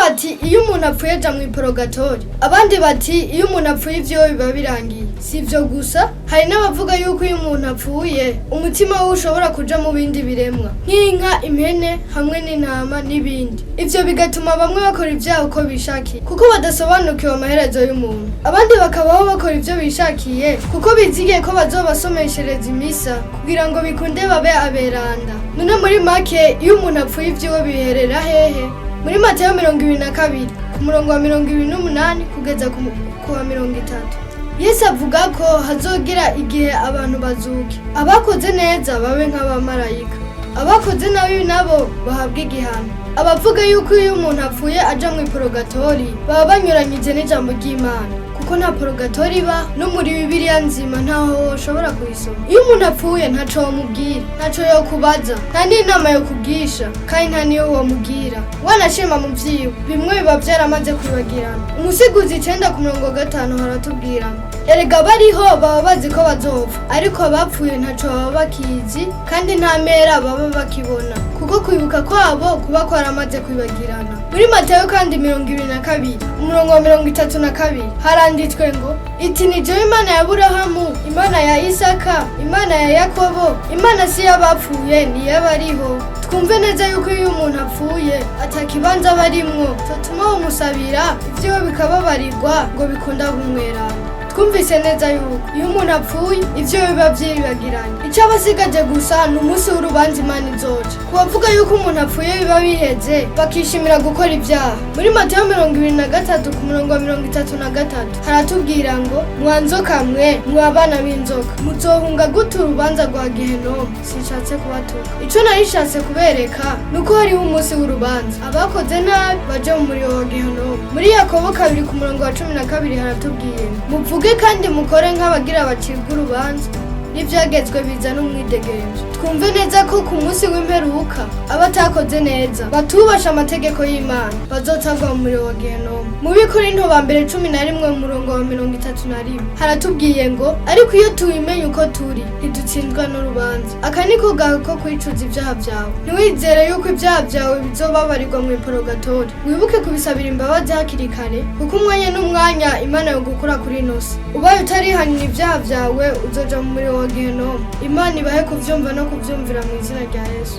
bati iyo umuntu apfuye aja Mwi Purugatori, abandi bati iyo umuntu apfuye ivyo biba birangiye. Si ivyo gusa, hari n'abavuga yuko iyo umuntu apfuye umutima we ushobora kuja mu bindi biremwa nk'inka, impene hamwe n'intama n'ibindi. Ivyo bigatuma bamwe bakora ivyaha uko bishakiye kuko badasobanukiwe amaherezo y'umuntu, abandi bakabaho bakora ivyo bishakiye kuko bizigiye ko bazobasomeshereza imisa kugira ngo bikunde babe aberanda. None muri make iyo umuntu apfuye ivyiwe biherera hehe? Muri Matayo 22 ku murongo wa 28 kugeza ku wa 30, Yesu avuga ko hazogera igihe abantu bazuke, abakoze neza babe nk'abamarayika, abakoze nabi nabo bahabwa igihano. Abavuga yuko iyo umuntu apfuye aja Mwi Purugatori baba banyuranyije n'ijambo ry'Imana, kuko nta Purugatori iba no muri Bibiliya nzima ntaho ushobora kuyisoma. Iyo umuntu apfuye ntaco womubwira, ntaco yokubaza, nta n'inama yo kugisha, kandi nta niyo womubwira. Wanashima mu vyiwe bimwe biba vyaramaze kwibagirana. Umusiguzi 9:5 haratubwira ngo erega bariho baba bazi ko bazopfa, ariko abapfuye ntaco baba bakizi kandi nta mera baba bakibona, kuko kwibuka kwabo kuba kwaramaze kwibagirana. Muri Matayo kandi 22 umurongo wa 32 haranditswe ngo iti ni jewe Imana ya Aburahamu, Imana ya Isaka, Imana ya Yakobo. Imana si y'abapfuye ni y'abariho. Twumve neza yuko iyo umuntu apfuye atakibanza barimwo totuma umusabira ivyo bikababarirwa ngo bikunda kumwerana. Twumvise neza yuko iyo umuntu apfuye ivyo biba vyibagiranye. Ico abasigaje gusa ni umunsi w'urubanza Imana izoca. Kubavuga yuko umuntu apfuye biba biheze bakishimira gukora ivyaha. Muri Matayo 23 ku murongo wa 33 haratubwira ngo mwanzoka mwe mwabana b'inzoka muzohunga gute urubanza rwa Gehinomu. Sinshatse kubatuka, ico narishatse kubereka nuko hariho umunsi w'urubanza, abakoze nabi baje mu muriro wa Gehinomu. Muri Yakobo 2 ku murongo wa 12 haratubwiye muvuge kandi mukore nk'abagira bacibwa urubanza n'ivyagezwe bizana umwidegemvyo. Twumve neza ko ku munsi w'imperuka abatakoze neza batubasha amategeko y'Imana bazotagwa mu muriro wa Gehinomu. Mu Bikorinto ba mbere 11 umurongo wa 31 haratubwiye ngo ariko iyo tubimenye uko turi ntidutsinzwa n'urubanza. Aka niko gahe ko kwicuza ivyaha vyawe. Ntiwizere yuko ivyaha vyawe bizobabarirwa Mwi Purugatori. Wibuke kubisabira imbabazi hakiri kare, kuko umwanya n'umwanya Imana yo gukura kuri inosi. Ubaye utarihanira ivyaha vyawe uzoja mu muriro wa Gehinomu. Imana ibahe kuvyumva no kuvyumvira mu izina rya Yesu.